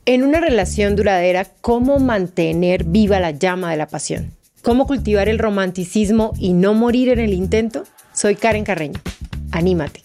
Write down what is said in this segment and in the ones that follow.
En una relación duradera, ¿cómo mantener viva la llama de la pasión? ¿Cómo cultivar el romanticismo y no morir en el intento? Soy Karen Carreño. Anímate.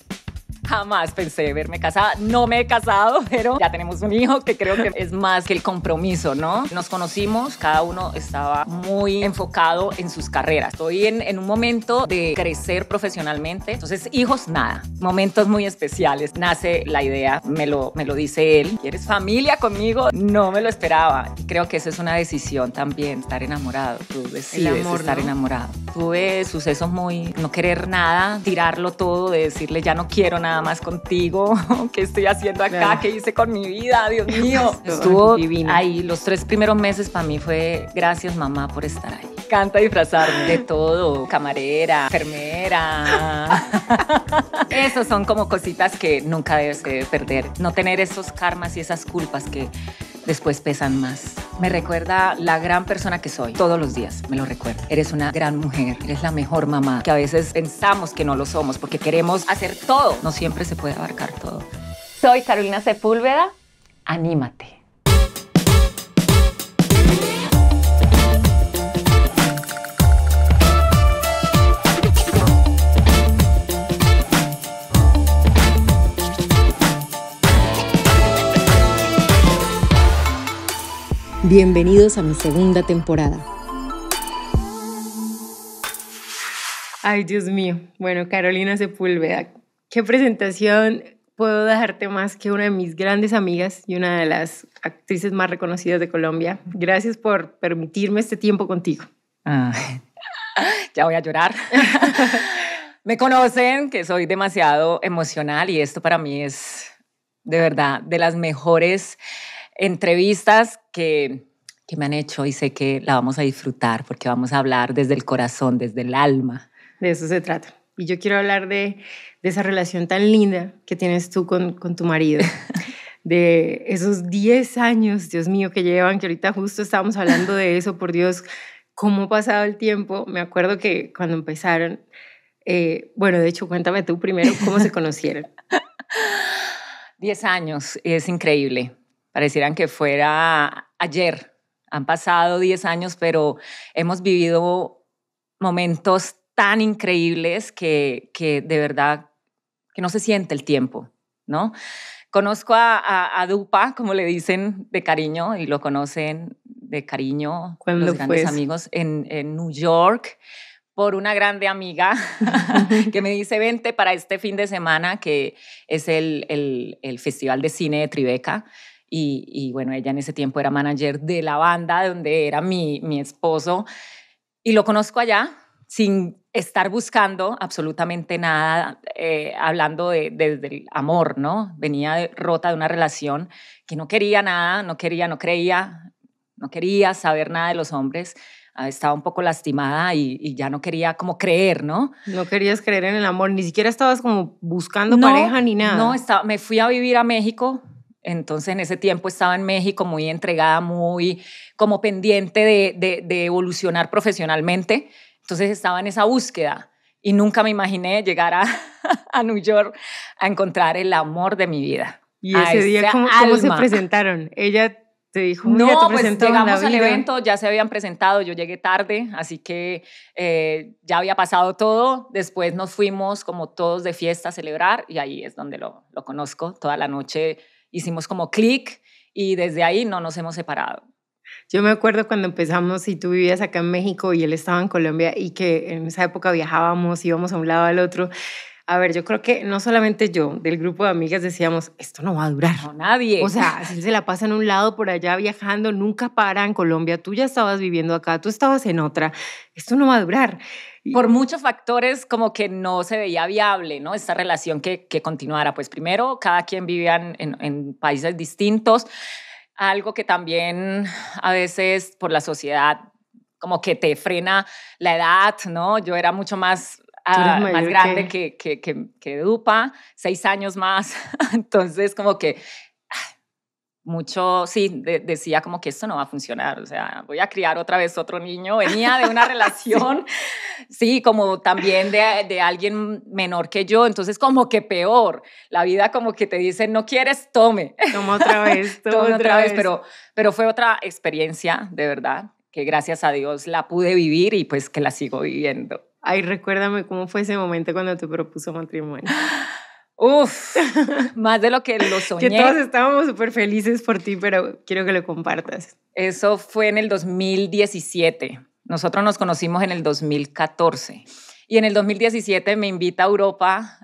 Jamás pensé verme casada. No me he casado, pero ya tenemos un hijo que creo que es más que el compromiso, ¿no? Nos conocimos, cada uno estaba muy enfocado en sus carreras. Estoy en un momento de crecer profesionalmente. Entonces, hijos, nada. Momentos muy especiales. Nace la idea, me lo dice él. ¿Quieres familia conmigo? No me lo esperaba. Y creo que eso es una decisión también, estar enamorado. Tú decides estar enamorado. Tuve sucesos muy... no querer nada, tirarlo todo, de decirle ya no quiero nada más contigo, ¿qué estoy haciendo acá? Claro. ¿Qué hice con mi vida? Dios mío. Estuvo divina. Ahí, los 3 primeros meses para mí fue gracias mamá por estar ahí. Canta disfrazarme de todo, camarera, enfermera. Esos son como cositas que nunca debes perder. No tener esos karmas y esas culpas que después pesan más. Me recuerda la gran persona que soy. Todos los días me lo recuerdo. Eres una gran mujer, eres la mejor mamá, que a veces pensamos que no lo somos porque queremos hacer todo. No siempre se puede abarcar todo. Soy Carolina Sepúlveda. Anímate. Bienvenidos a mi segunda temporada. Ay, Dios mío. Bueno, Carolina Sepúlveda, qué presentación. Puedo dejarte más que una de mis grandes amigas y una de las actrices más reconocidas de Colombia. Gracias por permitirme este tiempo contigo. Ya voy a llorar. Me conocen que soy demasiado emocional y esto para mí es de verdad de las mejores entrevistas que me han hecho y sé que la vamos a disfrutar porque vamos a hablar desde el corazón, desde el alma. De eso se trata. Y yo quiero hablar de esa relación tan linda que tienes tú con tu marido, de esos 10 años, Dios mío, que llevan, que ahorita justo estábamos hablando de eso, por Dios, cómo ha pasado el tiempo. Me acuerdo que cuando empezaron, bueno, de hecho, cuéntame tú primero cómo se conocieron. 10 años, es increíble. Parecieran que fuera ayer. Han pasado 10 años, pero hemos vivido momentos tan increíbles que de verdad que no se siente el tiempo, ¿no? Conozco a Dupa, como le dicen de cariño, y lo conocen de cariño los grandes amigos en New York, por una grande amiga que me dice, vente para este fin de semana, que es el Festival de Cine de Tribeca. Y bueno, ella en ese tiempo era manager de la banda donde era mi esposo. Y lo conozco allá sin estar buscando absolutamente nada, hablando desde el amor, ¿no? Venía rota de una relación que no quería nada, no creía, no quería saber nada de los hombres. Estaba un poco lastimada y ya no quería como creer, ¿no? No querías creer en el amor, ni siquiera estabas como buscando pareja ni nada. No, me fui a vivir a México. Entonces en ese tiempo estaba en México muy entregada, muy como pendiente de evolucionar profesionalmente. Entonces estaba en esa búsqueda y nunca me imaginé llegar a New York a encontrar el amor de mi vida. ¿Y ese día cómo se presentaron? Ella te dijo, no, pues llegamos al evento, ya se habían presentado, yo llegué tarde, así que ya había pasado todo. Después nos fuimos como todos de fiesta a celebrar y ahí es donde lo conozco. Toda la noche hicimos como clic y desde ahí no nos hemos separado. Yo me acuerdo cuando empezamos y tú vivías acá en México y él estaba en Colombia y que en esa época viajábamos, íbamos a un lado al otro. A ver, yo creo que no solamente yo, del grupo de amigas decíamos, esto no va a durar. No, nadie. O sea, si se la pasa en un lado por allá viajando, nunca para en Colombia, tú ya estabas viviendo acá, tú estabas en otra, esto no va a durar. Por muchos factores como que no se veía viable, ¿no? Esta relación que continuara. Pues primero, cada quien vivía en países distintos, algo que también a veces por la sociedad como que te frena la edad, ¿no? Yo era mucho más grande que Dupa, 6 años más. Entonces como que mucho, sí, decía como que esto no va a funcionar, o sea, voy a criar otra vez otro niño. Venía de una relación, sí, como también de alguien menor que yo, entonces como que peor. La vida como que te dice, no quieres, tome. Toma otra vez, Tome otra vez, pero fue otra experiencia, de verdad, que gracias a Dios la pude vivir y pues que la sigo viviendo. Ay, recuérdame cómo fue ese momento cuando te propuso matrimonio. Uf, más de lo que lo soñé. Que todos estábamos súper felices por ti, pero quiero que lo compartas. Eso fue en el 2017. Nosotros nos conocimos en el 2014. Y en el 2017 me invita a Europa.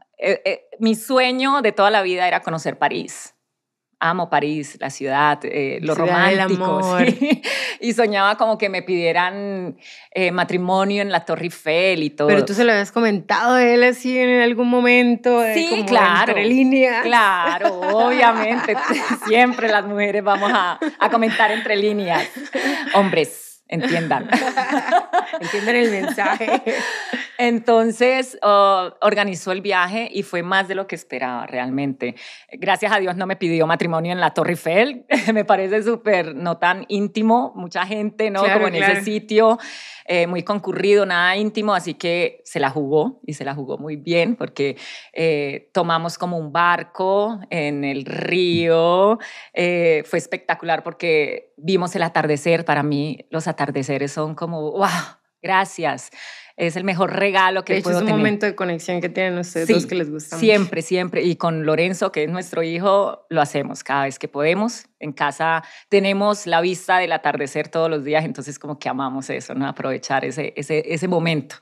Mi sueño de toda la vida era conocer París. Amo París, la ciudad, lo ciudad romántico. del amor. ¿Sí? Y soñaba como que me pidieran matrimonio en la Torre Eiffel y todo. Pero tú se lo habías comentado a él así en algún momento. Sí, como claro. Entre líneas. Claro, obviamente. Siempre las mujeres vamos a comentar entre líneas. Hombres, entiendan. Entiendan el mensaje. Entonces organizó el viaje y fue más de lo que esperaba realmente. Gracias a Dios no me pidió matrimonio en la Torre Eiffel. Me parece súper no tan íntimo, mucha gente, ¿no? Claro, como en ese sitio, muy concurrido, nada íntimo, así que se la jugó y se la jugó muy bien porque tomamos como un barco en el río. Fue espectacular porque vimos el atardecer. Para mí los atardeceres son como, wow, gracias. Es el mejor regalo que puedo tener. Es un momento de conexión que tienen ustedes dos que les gusta siempre, mucho. Siempre. Y con Lorenzo, que es nuestro hijo, lo hacemos cada vez que podemos. En casa tenemos la vista del atardecer todos los días, entonces como que amamos eso, ¿no? Aprovechar ese momento.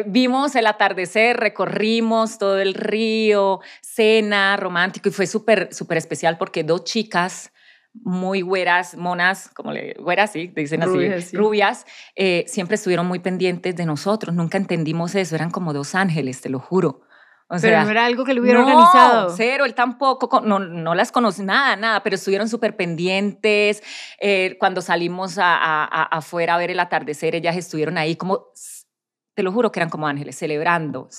Vimos el atardecer, recorrimos todo el río, cena, romántico, y fue súper especial porque dos chicas muy güeras, monas, güeras, sí, dicen rubias, así, sí. rubias, siempre estuvieron muy pendientes de nosotros, nunca entendimos eso, eran como dos ángeles, te lo juro. Pero sea, no era algo que lo hubiera organizado. Cero, él tampoco, no las conoce, nada, pero estuvieron súper pendientes. Cuando salimos afuera a ver el atardecer, ellas estuvieron ahí como... Te lo juro que eran como ángeles, celebrando.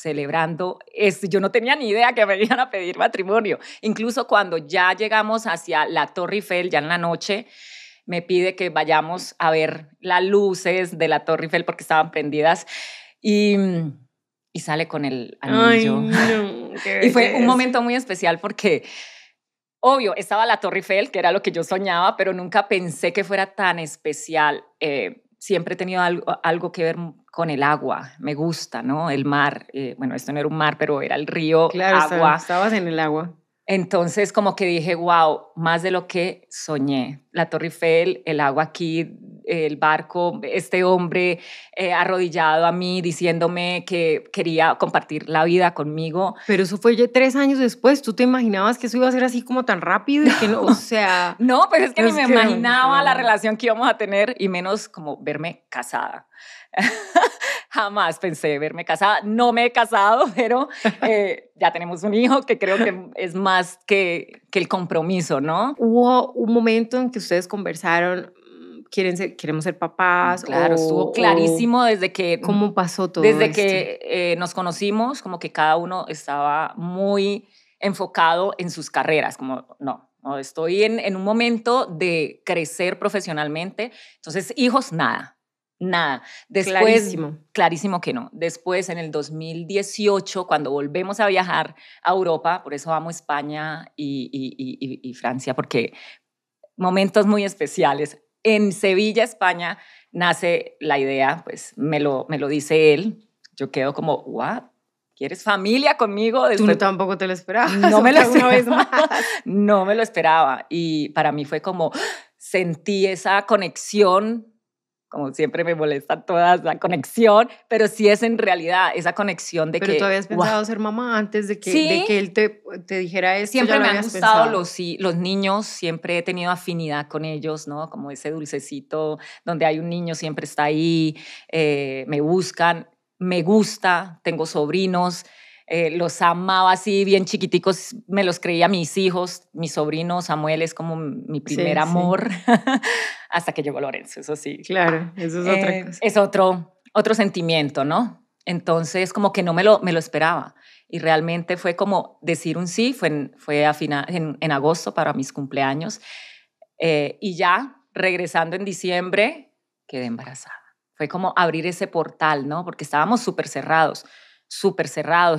Yo no tenía ni idea que me iban a pedir matrimonio. Incluso cuando ya llegamos hacia la Torre Eiffel, ya en la noche, me pide que vayamos a ver las luces de la Torre Eiffel porque estaban prendidas y sale con el anillo. Ay, no, y fue un momento muy especial porque... Obvio, estaba la Torre Eiffel, que era lo que yo soñaba, pero nunca pensé que fuera tan especial. Siempre he tenido algo que ver con el agua, me gusta, ¿no? El mar, bueno, esto no era un mar, pero era el río, claro, agua. Estabas en el agua. Entonces como que dije, wow, más de lo que soñé. La Torre Eiffel, el agua aquí, el barco, este hombre arrodillado a mí diciéndome que quería compartir la vida conmigo. Pero eso fue ya 3 años después. ¿Tú te imaginabas que eso iba a ser así como tan rápido? Y que no, o sea... No, pues es que ni me imaginaba la relación que íbamos a tener y menos como verme casada. Jamás pensé verme casada. No me he casado, pero ya tenemos un hijo que creo que es más que el compromiso, ¿no? Hubo un momento en que ustedes conversaron, queremos ser papás. Claro, estuvo clarísimo desde que... ¿Cómo pasó todo Desde esto? que nos conocimos, como que cada uno estaba muy enfocado en sus carreras, como no, estoy en un momento de crecer profesionalmente, entonces hijos, nada. Después, clarísimo que no. Después, en el 2018, cuando volvemos a viajar a Europa, por eso amo España y Francia, porque momentos muy especiales. En Sevilla, España, nace la idea, pues me lo dice él. Yo quedo como, ¿what? ¿Quieres familia conmigo? Después, tú tampoco te lo esperabas. No me lo esperaba. Una vez más. No me lo esperaba. Y para mí fue como, sentí esa conexión. Como siempre me molestan todas, la conexión, pero sí es en realidad esa conexión de pero que... ¿Pero tú habías pensado ser mamá antes de que él te dijera esto? Siempre me han gustado los niños, siempre he tenido afinidad con ellos, ¿no? Como ese dulcecito donde hay un niño siempre está ahí, me buscan, me gusta, tengo sobrinos, los amaba así bien chiquiticos, me los creía mis hijos, mis sobrinos. Samuel es como mi primer amor, hasta que llegó Lorenzo, eso sí. Claro, eso es otra cosa. Es otro sentimiento, ¿no? Entonces, como que no me lo esperaba. Y realmente fue como decir un sí, fue en agosto para mis cumpleaños. Y ya, regresando en diciembre, quedé embarazada. Fue como abrir ese portal, ¿no? Porque estábamos súper cerrados.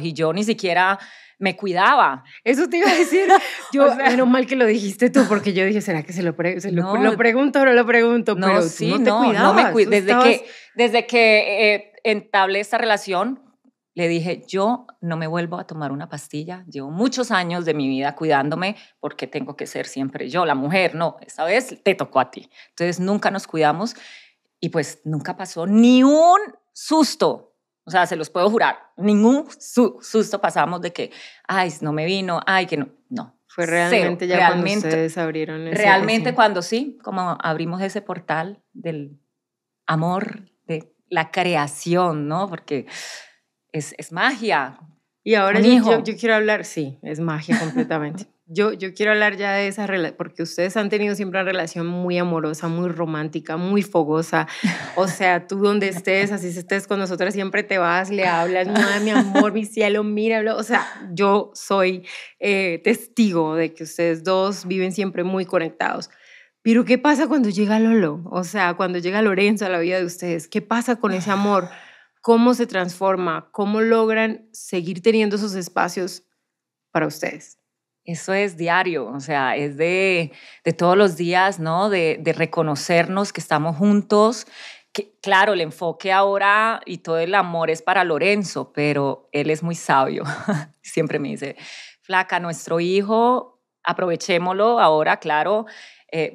Y yo ni siquiera me cuidaba. Eso te iba a decir. Yo, o sea, menos mal que lo dijiste tú, porque yo dije, ¿será que lo pregunto o no lo pregunto? No, pero sí, tú no te cuidabas. No me cuido. Desde que entablé esta relación, le dije, yo no me vuelvo a tomar una pastilla. Llevo muchos años de mi vida cuidándome porque tengo que ser siempre yo, la mujer. No, esta vez te tocó a ti. Entonces nunca nos cuidamos y pues nunca pasó ni un susto. O sea, se los puedo jurar. Ningún susto pasamos de que, ay, no me vino, ay, que no. No. Fue realmente cero. Cuando ustedes abrieron ese... Realmente cuando sí, como abrimos ese portal del amor, de la creación, ¿no? Porque es magia. Y ahora yo quiero hablar, sí, es magia completamente. Yo quiero hablar ya de esa relación, porque ustedes han tenido siempre una relación muy amorosa, muy romántica, muy fogosa. O sea, tú donde estés, así estés con nosotras, siempre te vas, le hablas, mi amor, mi cielo, míralo. O sea, yo soy testigo de que ustedes dos viven siempre muy conectados. Pero ¿qué pasa cuando llega Lolo? O sea, cuando llega Lorenzo a la vida de ustedes, ¿qué pasa con ese amor? ¿Cómo se transforma? ¿Cómo logran seguir teniendo esos espacios para ustedes? Eso es diario, o sea, es de todos los días, ¿no? De reconocernos que estamos juntos. Que, claro, el enfoque ahora y todo el amor es para Lorenzo, pero él es muy sabio. Siempre me dice, flaca, nuestro hijo, aprovechémoslo ahora, claro,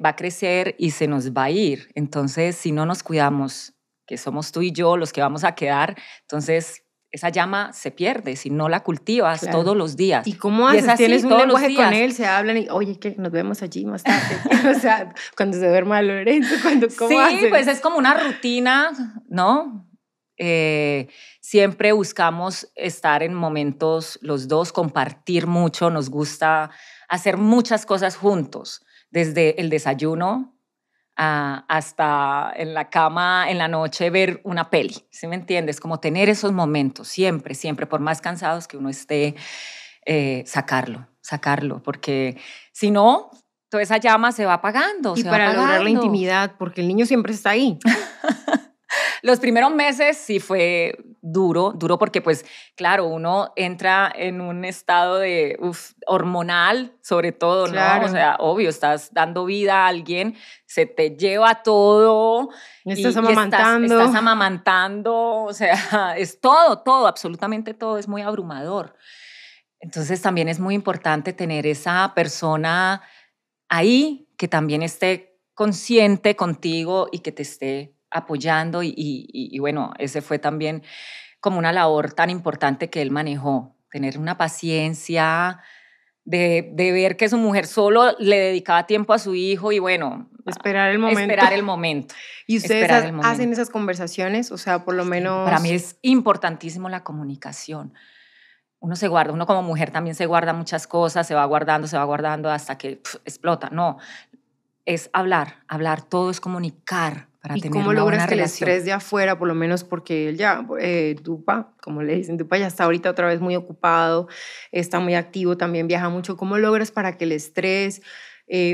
va a crecer y se nos va a ir. Entonces, si no nos cuidamos, que somos tú y yo los que vamos a quedar, entonces esa llama se pierde si no la cultivas todos los días. ¿Y cómo haces? ¿Tienes un lenguaje con él? Se hablan y, oye, que nos vemos allí más tarde. O sea, cuando se duerma Lorenzo, ¿cómo hacen? Sí, pues es como una rutina, ¿no? Siempre buscamos estar en momentos los dos, compartir mucho, nos gusta hacer muchas cosas juntos, desde el desayuno, hasta en la cama en la noche ver una peli, ¿sí me entiendes? Como tener esos momentos, siempre, por más cansados que uno esté, sacarlo, porque si no, toda esa llama se va apagando. Y para lograr la intimidad, porque el niño siempre está ahí. Los primeros meses sí fue duro porque pues claro, uno entra en un estado de hormonal sobre todo, claro. ¿no? O sea, obvio, estás dando vida a alguien, se te lleva todo. Estás amamantando. Estás amamantando, o sea, es todo, absolutamente todo, es muy abrumador. Entonces también es muy importante tener esa persona ahí que también esté consciente contigo y que te esté apoyando y bueno, ese fue también como una labor tan importante que él manejó, tener una paciencia de ver que su mujer solo le dedicaba tiempo a su hijo y bueno, esperar el momento. ¿Y ustedes hacen esas conversaciones? O sea, por lo menos... Para mí es importantísimo la comunicación. Uno se guarda, uno como mujer también se guarda muchas cosas, se va guardando hasta que explota. No, es hablar, todo es comunicar. Para ¿Y cómo logras que el estrés de afuera, por lo menos porque él ya, Dupa, como le dicen, Dupa ya está ahorita otra vez muy ocupado, está muy activo, también viaja mucho, ¿cómo logras para que el estrés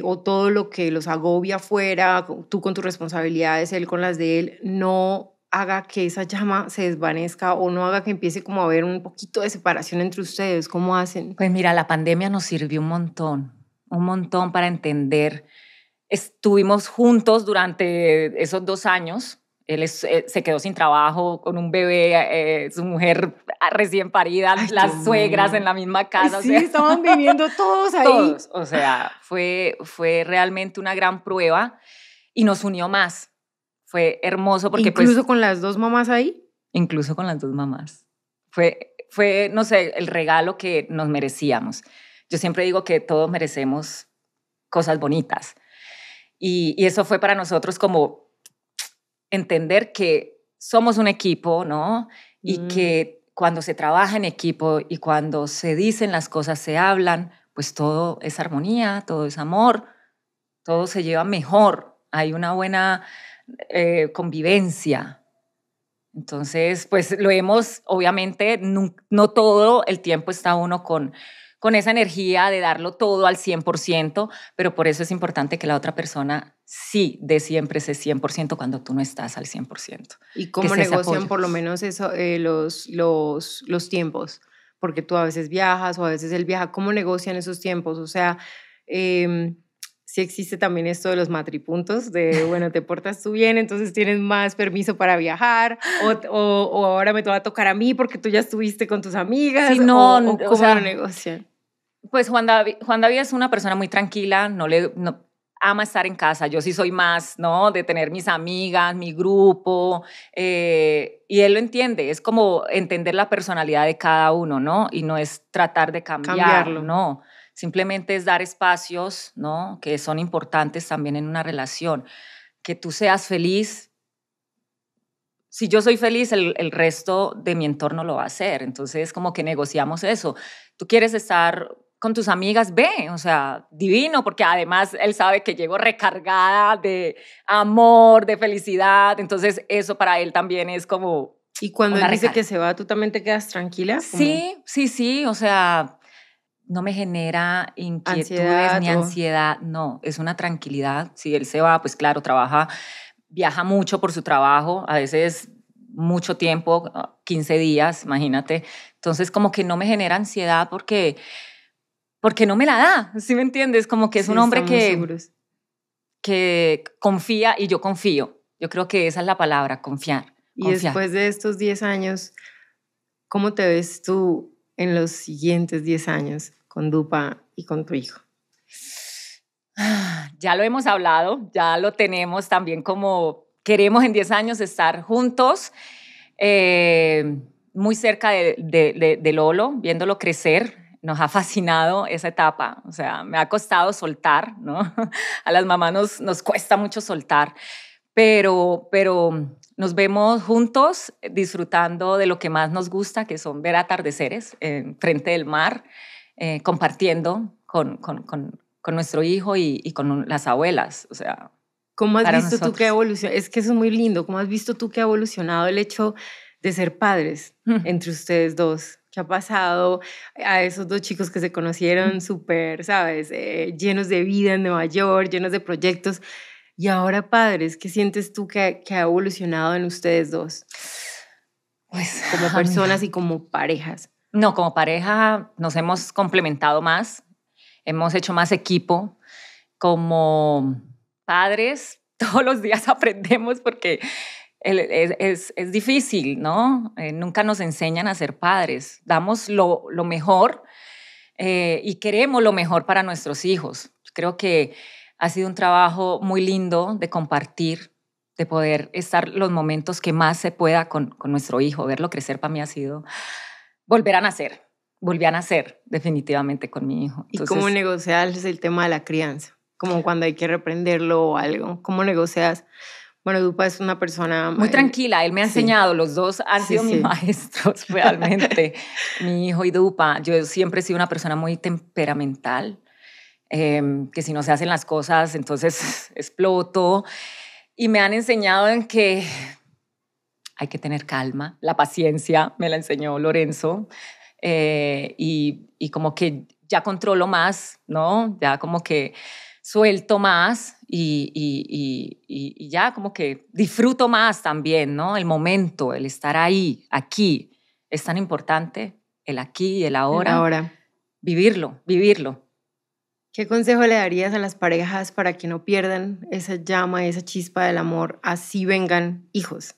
o todo lo que los agobia afuera, tú con tus responsabilidades, él con las de él, no haga que esa llama se desvanezca o no haga que empiece como a haber un poquito de separación entre ustedes? ¿Cómo hacen? Pues mira, la pandemia nos sirvió un montón para entender. Estuvimos juntos durante esos 2 años. Él se quedó sin trabajo con un bebé, su mujer recién parida, las suegras en la misma casa. Sí, o sea, estaban viviendo todos ahí. Todos, o sea, fue realmente una gran prueba y nos unió más. Fue hermoso porque ¿Incluso con las dos mamás ahí? Incluso con las dos mamás. Fue, no sé, el regalo que nos merecíamos. Yo siempre digo que todos merecemos cosas bonitas. Y eso fue para nosotros como entender que somos un equipo, ¿no? Y que cuando se trabaja en equipo y cuando se dicen las cosas, se hablan, pues todo es armonía, todo es amor, todo se lleva mejor, hay una buena convivencia. Entonces, pues lo hemos, obviamente, no todo el tiempo está uno con esa energía de darlo todo al 100%, pero por eso es importante que la otra persona sí dé siempre ese 100% cuando tú no estás al 100%. ¿Y cómo negocian por lo menos eso, los tiempos? Porque tú a veces viajas o a veces él viaja. ¿Cómo negocian esos tiempos? O sea, sí existe también esto de los matripuntos, de, bueno, te portas tú bien, entonces tienes más permiso para viajar, o ahora me te va a tocar a mí porque tú ya estuviste con tus amigas, Sí, no, o ¿cómo o sea, lo negocian? Pues Juan David es una persona muy tranquila, no ama estar en casa. Yo sí soy más, ¿no? De tener mis amigas, mi grupo, y él lo entiende. Es como entender la personalidad de cada uno, ¿no? Y no es tratar de Cambiarlo. no. Simplemente es dar espacios, ¿no? Que son importantes también en una relación. Que tú seas feliz. Si yo soy feliz, el resto de mi entorno lo va a hacer. Entonces, como que negociamos eso. Tú quieres estar con tus amigas, ve, o sea, divino, porque además él sabe que llego recargada de amor, de felicidad. Entonces, eso para él también es como Y cuando una él dice recarga. que se va, ¿tú también te quedas tranquila? Sí, o sea, no me genera inquietudes Ansiedad ni o... ansiedad, no, es una tranquilidad. Si él se va, pues claro, viaja mucho por su trabajo, a veces mucho tiempo, 15 días, imagínate. Entonces, como que no me genera ansiedad porque no me la da, ¿sí me entiendes? Como que es Sí, un hombre estamos seguros. que confía y yo confío. Yo creo que esa es la palabra, confiar. Y después de estos 10 años, ¿cómo te ves tú en los siguientes 10 años con Dupa y con tu hijo? Ya lo hemos hablado, ya lo tenemos también como queremos en 10 años estar juntos, muy cerca de Lolo, viéndolo crecer. Nos ha fascinado esa etapa, o sea, me ha costado soltar, ¿no? A las mamás nos cuesta mucho soltar, pero nos vemos juntos disfrutando de lo que más nos gusta, que son ver atardeceres frente del mar, compartiendo con nuestro hijo y con las abuelas, o sea, ¿Cómo has para visto tú que ha nosotros. evolucionado? Es que eso es muy lindo. ¿Cómo has visto tú que ha evolucionado el hecho de ser padres entre ustedes dos? ¿Qué ha pasado a esos dos chicos que se conocieron súper, sabes, llenos de vida en Nueva York, llenos de proyectos? Y ahora padres, ¿qué sientes tú que ha evolucionado en ustedes dos? Pues, Como personas y como parejas. no, como pareja nos hemos complementado más, hemos hecho más equipo. Como padres, todos los días aprendemos porque es difícil, ¿no? Nunca nos enseñan a ser padres. Damos lo mejor y queremos lo mejor para nuestros hijos. Creo que ha sido un trabajo muy lindo de compartir, de poder estar los momentos que más se pueda con nuestro hijo. Verlo crecer para mí ha sido volver a nacer. Volví a nacer definitivamente con mi hijo. ¿Y cómo Entonces, negocias el tema de la crianza? Como cuando hay que reprenderlo o algo. ¿Cómo negocias? Bueno, Dupa es una persona... muy tranquila, él me ha sí. enseñado, los dos han sido mis maestros realmente, mi hijo y Dupa. Yo siempre he sido una persona muy temperamental, que si no se hacen las cosas, entonces exploto. Y me han enseñado en que hay que tener calma, la paciencia, me la enseñó Lorenzo, y como que ya controlo más, ¿no? Ya como que suelto más y ya como que disfruto más también, ¿no? El momento, el estar ahí, aquí, es tan importante, el aquí y el ahora. Vivirlo. ¿Qué consejo le darías a las parejas para que no pierdan esa llama, esa chispa del amor, así vengan hijos?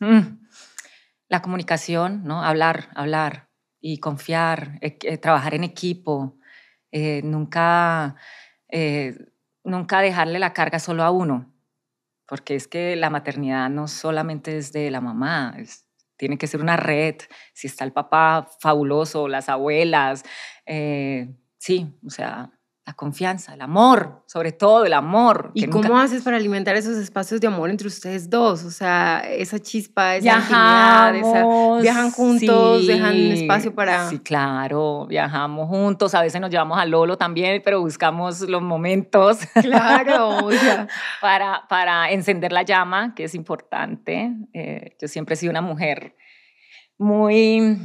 La comunicación, ¿no? Hablar y confiar, trabajar en equipo, nunca dejarle la carga solo a uno, porque es que la maternidad no solamente es de la mamá, tiene que ser una red, si está el papá fabuloso, las abuelas, sí, o sea, la confianza, el amor, sobre todo el amor. ¿Y cómo haces para alimentar esos espacios de amor entre ustedes dos? O sea, esa chispa, esa intimidad, viajan juntos, sí, dejan espacio para... Sí, claro, viajamos juntos, a veces nos llevamos a Lolo también, pero buscamos los momentos. Claro, ya. para encender la llama, que es importante. Yo siempre he sido una mujer muy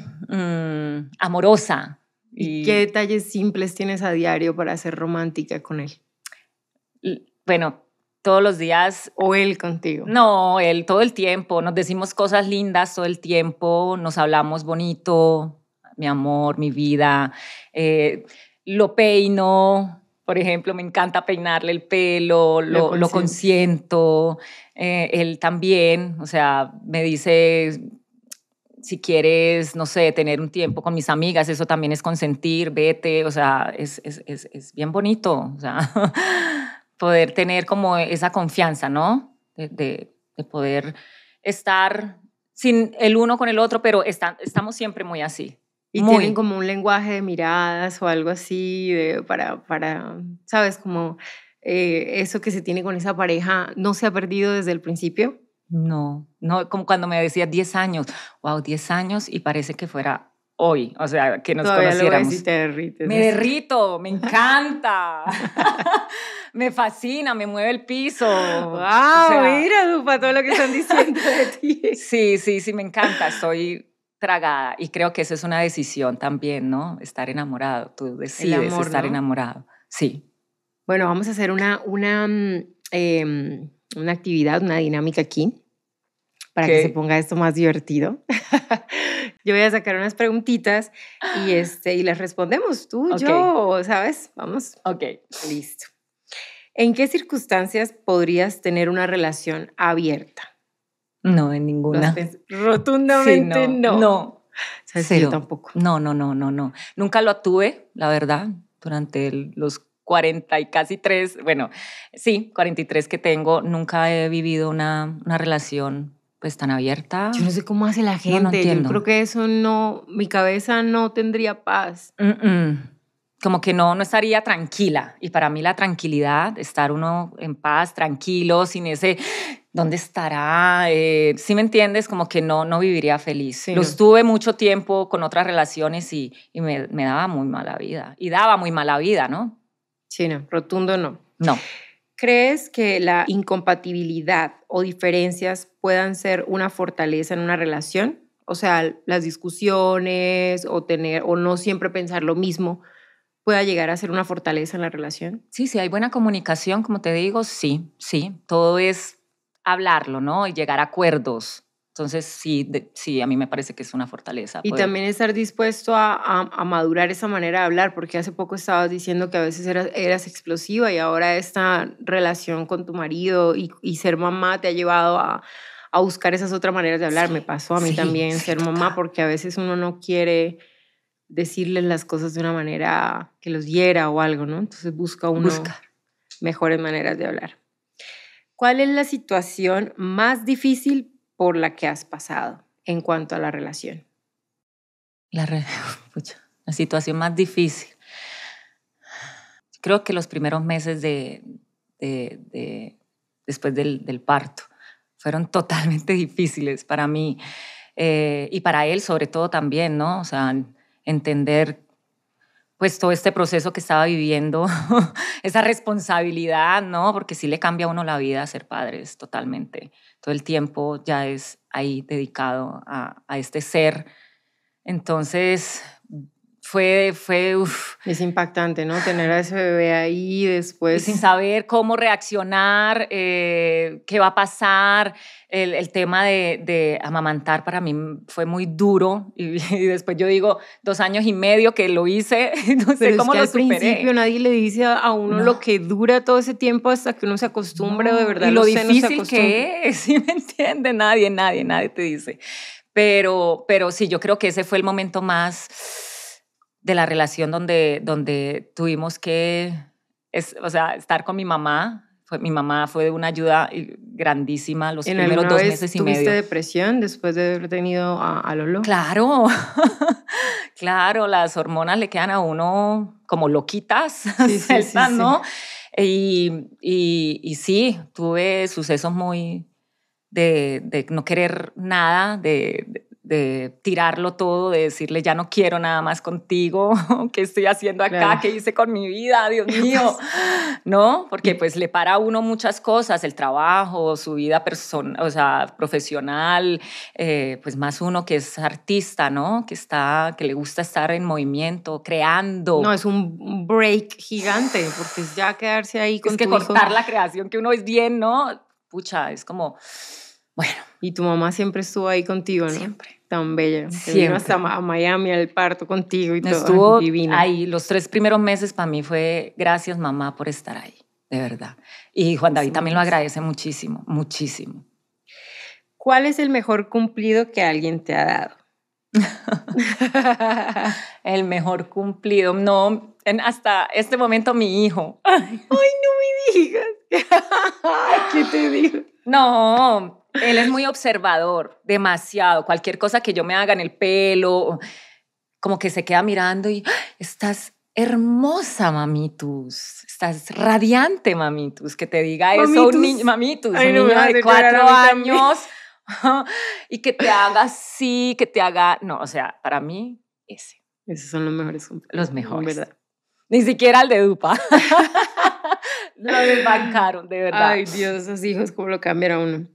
amorosa. ¿Y qué detalles simples tienes a diario para ser romántica con él? Bueno, todos los días. ¿O él contigo? No, él todo el tiempo. Nos decimos cosas lindas todo el tiempo, nos hablamos bonito, mi amor, mi vida. Lo peino, por ejemplo, me encanta peinarle el pelo, lo consiento. Él también, o sea, me dice, si quieres, no sé, tener un tiempo con mis amigas, eso también es consentir, vete, o sea, es bien bonito, o sea, poder tener como esa confianza, ¿no? De poder estar sin el uno con el otro, pero estamos siempre muy así. ¿Y tienen como un lenguaje de miradas o algo así para sabes, como eso que se tiene con esa pareja no se ha perdido desde el principio? No, como cuando me decías 10 años, wow, 10 años y parece que fuera hoy, o sea, que nos todavía conociéramos. Lo ves y te derrites. Me derrito, me encanta, me fascina, me mueve el piso. ¡Wow! O sea, mira, Dupa, todo lo que están diciendo de ti. Sí, me encanta, estoy tragada y creo que eso es una decisión también, ¿no? Estar enamorado, tú decides estar enamorado, sí. Bueno, vamos a hacer una actividad, una dinámica aquí para que se ponga esto más divertido. Yo voy a sacar unas preguntitas y las respondemos tú, yo, ¿sabes? Vamos. Ok. Listo. ¿En qué circunstancias podrías tener una relación abierta? No, en ninguna. Rotundamente sí, no. No. ¿Sabes? Yo tampoco. No. Nunca lo tuve, la verdad, durante los 40 y casi 3, bueno, sí, 43 que tengo, nunca he vivido una relación pues tan abierta. Yo no sé cómo hace la gente. No entiendo. Yo creo que eso no, mi cabeza no tendría paz. Como que no estaría tranquila. Y para mí la tranquilidad, estar uno en paz, tranquilo, sin ese, ¿dónde estará? ¿Sí me entiendes? Como que no viviría feliz. Sí, Los tuve mucho tiempo con otras relaciones y me daba muy mala vida. Y daba muy mala vida, ¿no? Sí, no, rotundo no. No. ¿Crees que la incompatibilidad o diferencias puedan ser una fortaleza en una relación? O sea, las discusiones o no siempre pensar lo mismo pueda llegar a ser una fortaleza en la relación. Sí, hay buena comunicación, como te digo, sí. Todo es hablarlo, ¿no? Y llegar a acuerdos. Entonces, sí, a mí me parece que es una fortaleza. Y también estar dispuesto a madurar esa manera de hablar, porque hace poco estabas diciendo que a veces eras explosiva y ahora esta relación con tu marido y ser mamá te ha llevado a buscar esas otras maneras de hablar. Me pasó a mí también ser mamá, porque a veces uno no quiere decirles las cosas de una manera que los hiera o algo, ¿no? Entonces busca mejores maneras de hablar. ¿Cuál es la situación más difícil por la que has pasado en cuanto a la relación? La situación más difícil. Creo que los primeros meses después del parto fueron totalmente difíciles para mí y para él sobre todo también, ¿no? O sea, entender pues todo este proceso que estaba viviendo, esa responsabilidad, ¿no? Porque sí le cambia a uno la vida ser padres totalmente. Todo el tiempo ya es ahí dedicado a este ser. Entonces fue Es impactante, ¿no? Tener a ese bebé ahí después. Y sin saber cómo reaccionar, qué va a pasar. El tema de amamantar para mí fue muy duro y después yo digo 2 años y medio que lo hice, no sé cómo lo superé. Al principio nadie le dice a uno lo que dura todo ese tiempo hasta que uno se acostumbra de verdad. Y lo difícil que es, ¿sí me entiende? Nadie te dice. Pero sí, yo creo que ese fue el momento más de la relación donde tuvimos que estar con mi mamá. Mi mamá fue de una ayuda grandísima los primeros 2 meses y medio. ¿Tuviste depresión después de haber tenido a Lolo? Claro, claro, las hormonas le quedan a uno como loquitas, ¿no? Y sí, tuve sucesos muy de no querer nada, de de tirarlo todo, de decirle ya no quiero nada más contigo, ¿qué estoy haciendo acá? Claro. ¿Qué hice con mi vida? Dios mío, ¿no? Porque pues le para a uno muchas cosas, el trabajo, su vida o sea, profesional, pues más uno que es artista, ¿no? Que le gusta estar en movimiento, creando. No, es un break gigante, porque es ya quedarse ahí con Es que tu cortar hijo. la creación que uno es bien, ¿no? Pucha, es como, bueno. Y tu mamá siempre estuvo ahí contigo, ¿no? Siempre. Tan bella. Se Siempre. vino hasta a Miami al parto contigo y todo. Estuvo Divina. ahí. Los 3 primeros meses para mí fue gracias, mamá, por estar ahí, de verdad. Y Juan David también lo agradece muchísimo, muchísimo. ¿Cuál es el mejor cumplido que alguien te ha dado? El mejor cumplido. No, hasta este momento mi hijo. Ay, no me digas. ¿Qué te digo? No, él es muy observador, demasiado. Cualquier cosa que yo me haga en el pelo, como que se queda mirando y estás hermosa, mamitus. Estás radiante, mamitus. Que te diga eso Mamitus. un niño, mamitus, Ay, un no me niño vas a de hacer llorar 4 a mí años y que te haga así, que te haga... No, o sea, para mí, ese. Esos son los mejores cumplidos. Los mejores. ¿Verdad? Ni siquiera el de Dupa. Lo desbancaron, de verdad. Ay, Dios, esos hijos, cómo lo cambian a uno.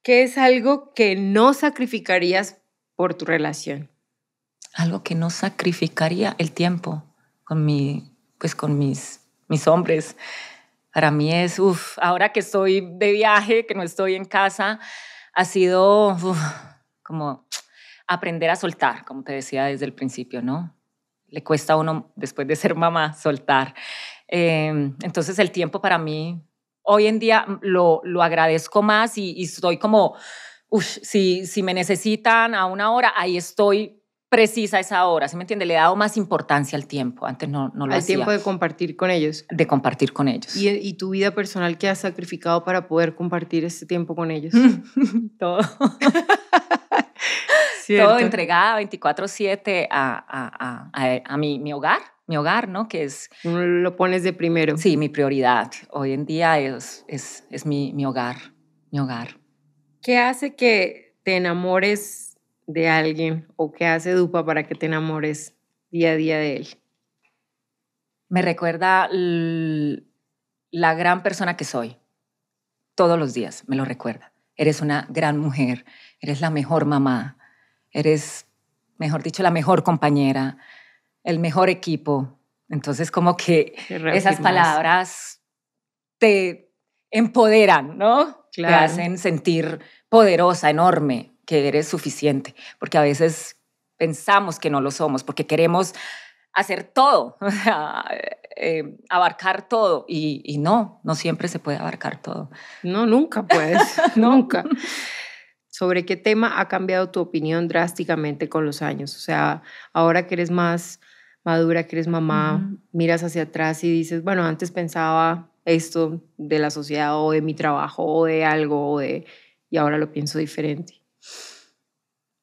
¿Qué es algo que no sacrificarías por tu relación? Algo que no sacrificaría el tiempo con mis hombres. Para mí es, ahora que estoy de viaje, que no estoy en casa, ha sido como aprender a soltar, como te decía desde el principio, ¿no? Le cuesta a uno, después de ser mamá, soltar. Entonces el tiempo para mí, hoy en día lo agradezco más y estoy como, si me necesitan a una hora, ahí estoy precisa a esa hora, ¿sí me entiende? Le he dado más importancia al tiempo, antes no lo hacía. Al tiempo de compartir con ellos. De compartir con ellos. ¿Y tu vida personal qué has sacrificado para poder compartir este tiempo con ellos? Todo. Todo entregada 24/7 a mi hogar, ¿no? Que es... Lo pones de primero. Sí, mi prioridad. Hoy en día es mi hogar, mi hogar. ¿Qué hace que te enamores de alguien o qué hace Dupa para que te enamores día a día de él? Me recuerda la gran persona que soy. Todos los días me lo recuerda. Eres una gran mujer, eres la mejor mamá, eres, mejor dicho, la mejor compañera, el mejor equipo. Entonces, como que esas palabras te empoderan, ¿no? Claro. Te hacen sentir poderosa, enorme, que eres suficiente. Porque a veces pensamos que no lo somos, porque queremos hacer todo, o sea, abarcar todo. Y no siempre se puede abarcar todo. No, nunca puedes, nunca. ¿Sobre qué tema ha cambiado tu opinión drásticamente con los años? O sea, ahora que eres más madura, que eres mamá, miras hacia atrás y dices, bueno, antes pensaba esto de la sociedad o de mi trabajo o de algo y ahora lo pienso diferente.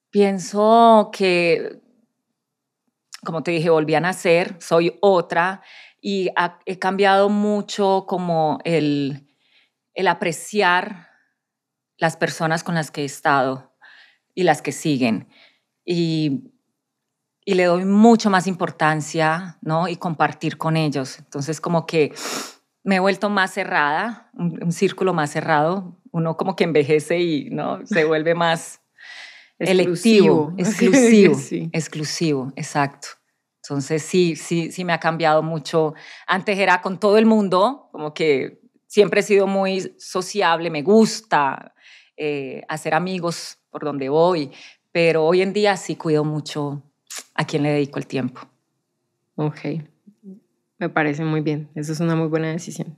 Pienso que, como te dije, volví a nacer, soy otra y he cambiado mucho como el apreciar las personas con las que he estado y las que siguen. Y le doy mucho más importancia, ¿no? Y compartir con ellos. Entonces, como que me he vuelto más cerrada, un círculo más cerrado. Uno como que envejece y, ¿no? Se vuelve más electivo, exclusivo, sí. Exclusivo, exacto. Entonces, sí me ha cambiado mucho. Antes era con todo el mundo, como que siempre he sido muy sociable, me gusta hacer amigos por donde voy, pero hoy en día sí cuido mucho a quién le dedico el tiempo. Ok, me parece muy bien, eso es una muy buena decisión.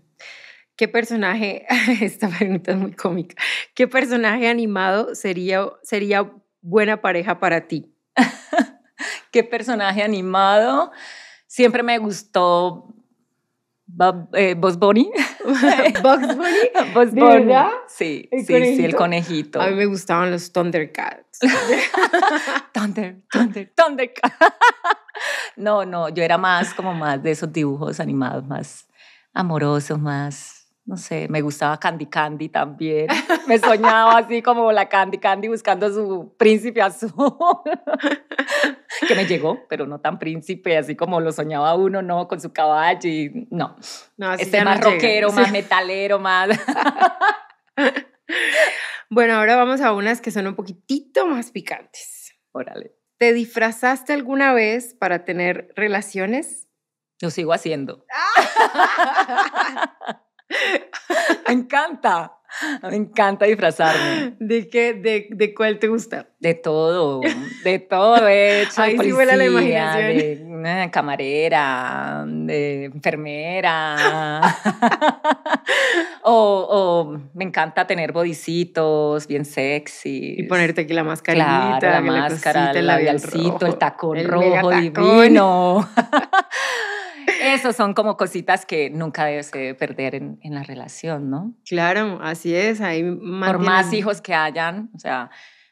¿Qué personaje, esta pregunta es muy cómica, qué personaje animado sería buena pareja para ti? ¿Qué personaje animado? Siempre me gustó Bugs Bunny. ¿Bugs Bunny? Bugs Bunny. ¿Verdad? Sí, el conejito. A mí me gustaban los Thundercats. Thundercats. No, yo era más de esos dibujos animados, más amorosos, más no sé, me gustaba Candy Candy también. Me soñaba así como la Candy Candy buscando a su príncipe azul. Que me llegó, pero no tan príncipe, así como lo soñaba uno, ¿no? Con su caballo y no. No, así Este ya más no llega. rockero, más metalero, más... Bueno, ahora vamos a unas que son un poquitito más picantes. Órale. ¿Te disfrazaste alguna vez para tener relaciones? Lo sigo haciendo. Me encanta disfrazarme. ¿De qué? ¿De cuál te gusta? De todo he hecho. Ahí De sí vuela la policía, imaginación. de camarera, de enfermera. o me encanta tener bodicitos bien sexy. Y ponerte aquí la mascarita, Claro, la que la máscara, cosita, el labial labialcito, rojo, el tacón el rojo megatacón. divino. Esos son como cositas que nunca debes de perder en la relación, ¿no? Claro, así es. Ahí Por más mantienes. hijos que hayan, o sea,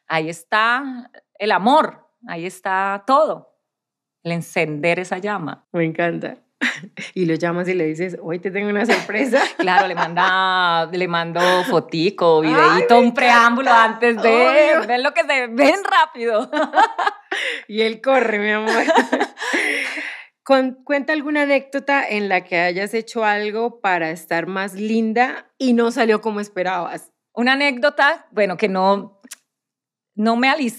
ahí está el amor, ahí está todo, el encender esa llama. Me encanta. Y lo llamas y le dices, hoy te tengo una sorpresa. Claro, le mando fotico, Ay, videíto, me un preámbulo encanta. antes de, Obvio. ven lo que se ven rápido. Y él corre, mi amor. Cuenta alguna anécdota en la que hayas hecho algo para estar más linda y no salió como esperabas. Una anécdota, bueno, que no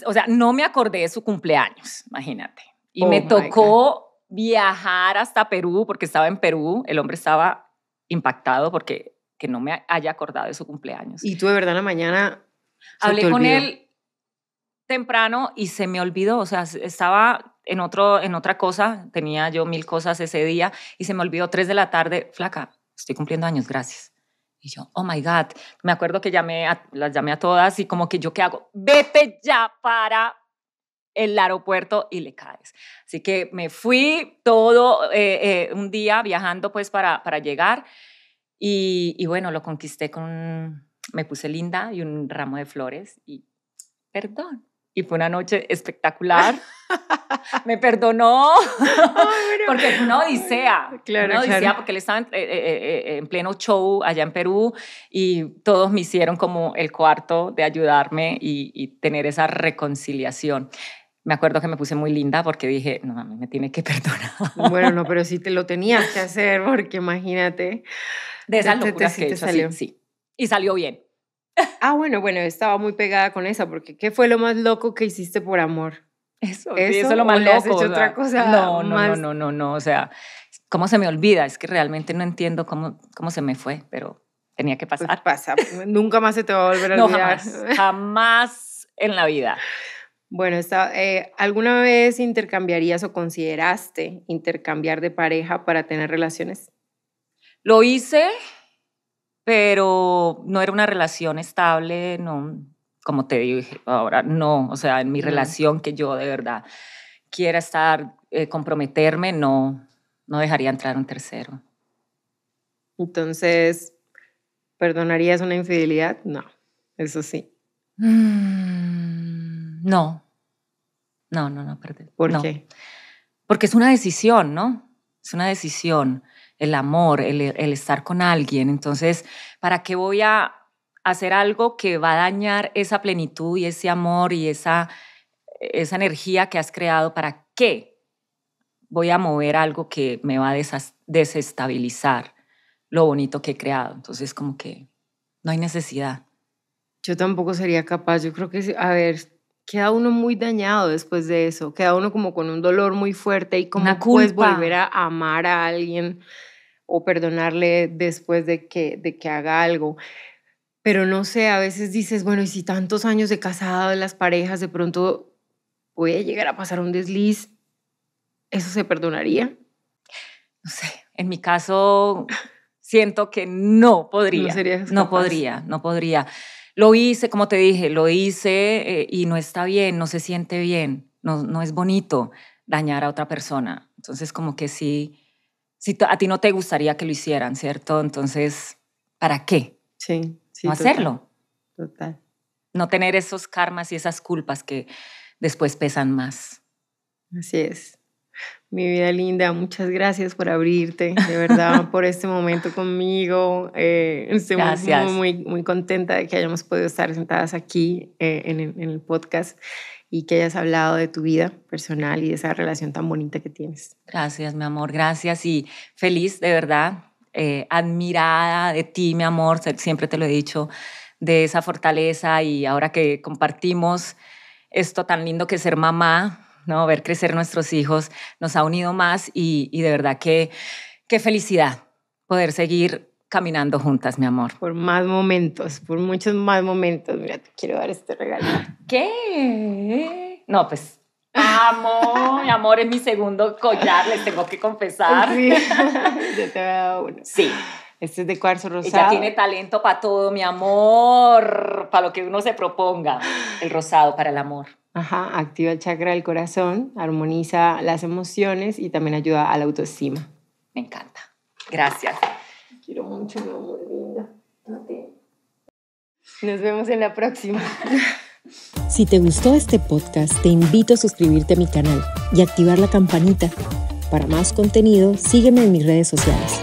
o sea, no me acordé de su cumpleaños, imagínate. Y Oh me my God. tocó viajar hasta Perú, porque estaba en Perú, el hombre estaba impactado porque que no me haya acordado de su cumpleaños. Y tú de verdad en la mañana se Hablé te con olvidó. él temprano y se me olvidó, o sea, estaba en otra cosa, tenía yo 1000 cosas ese día y se me olvidó 3 de la tarde, flaca, estoy cumpliendo años, gracias. Y yo, oh my God, me acuerdo que las llamé a todas y como que yo, ¿qué hago? Vete ya para el aeropuerto y le caes. Así que me fui todo un día viajando pues para llegar y bueno, lo conquisté me puse linda y un ramo de flores y perdón. Y fue una noche espectacular. Me perdonó porque fue una odisea. Claro, Una odisea claro. porque él estaba en pleno show allá en Perú y todos me hicieron como el cuarto de ayudarme y tener esa reconciliación. Me acuerdo que me puse muy linda porque dije, no, a mí me tiene que perdonar. Bueno, no, pero sí te lo tenías que hacer porque imagínate. De esas Te locuras sí que he te hecho, salió. sí. Y salió bien. Ah, bueno, estaba muy pegada con esa porque ¿qué fue lo más loco que hiciste por amor? Eso, sí, ¿Eso eso es lo o más le has loco. hecho O otra sea, cosa no, más? o sea, ¿cómo se me olvida? Es que realmente no entiendo cómo se me fue, pero tenía que Pues pasar. pasa, nunca más se te va a volver a No, olvidar. jamás en la vida. Bueno, ¿alguna vez intercambiarías o consideraste intercambiar de pareja para tener relaciones? Lo hice, pero no era una relación estable, no, como te dije ahora, no, o sea, en mi No. relación que yo de verdad quiera estar, comprometerme, no dejaría entrar un tercero. Entonces, ¿perdonarías una infidelidad? No, eso sí. No, perdón. ¿Por No, qué? porque es una decisión, ¿no? Es una decisión, el amor, el estar con alguien. Entonces, ¿para qué voy a hacer algo que va a dañar esa plenitud y ese amor y esa energía que has creado? ¿Para qué voy a mover algo que me va a desestabilizar lo bonito que he creado? Entonces, como que no hay necesidad. Yo tampoco sería capaz. Yo creo que, a ver, queda uno muy dañado después de eso. Queda uno como con un dolor muy fuerte y Una cómo puedes volver culpa. a amar a alguien o perdonarle después de que haga algo. Pero no sé, a veces dices, bueno, y si tantos años de casado, las parejas, de pronto puede llegar a pasar un desliz, ¿eso se perdonaría? No sé, en mi caso siento que no No podría, serías no capaz. podría, no podría. Lo hice, como te dije, lo hice y no está bien, no se siente bien, no es bonito dañar a otra persona. Entonces, como que sí, a ti no te gustaría que lo hicieran, ¿cierto? Entonces, ¿para qué? Sí, sí, No total, hacerlo, total. no tener esos karmas y esas culpas que después pesan más. Así es. Mi vida linda, muchas gracias por abrirte, de verdad, por este momento conmigo. Estoy muy contenta de que hayamos podido estar sentadas aquí en el podcast y que hayas hablado de tu vida personal y de esa relación tan bonita que tienes. Gracias, mi amor, gracias y feliz, de verdad, admirada de ti, mi amor, siempre te lo he dicho, de esa fortaleza y ahora que compartimos esto tan lindo que es ser mamá, ¿no? Ver crecer nuestros hijos nos ha unido más y de verdad que qué felicidad poder seguir caminando juntas, mi amor. Por más momentos, por muchos más momentos. Mira, te quiero dar este regalo. ¿Qué? No, pues, mi amor, es mi segundo collar, les tengo que confesar. Sí, yo te había dado uno. Sí. Este es de cuarzo rosado. Ella tiene talento para todo, mi amor, para lo que uno se proponga. El rosado para el amor. Ajá, activa el chakra del corazón, armoniza las emociones y también ayuda a la autoestima. Me encanta. Gracias. Te quiero mucho, mi amor linda. Nos vemos en la próxima. Si te gustó este podcast, te invito a suscribirte a mi canal y activar la campanita. Para más contenido, sígueme en mis redes sociales.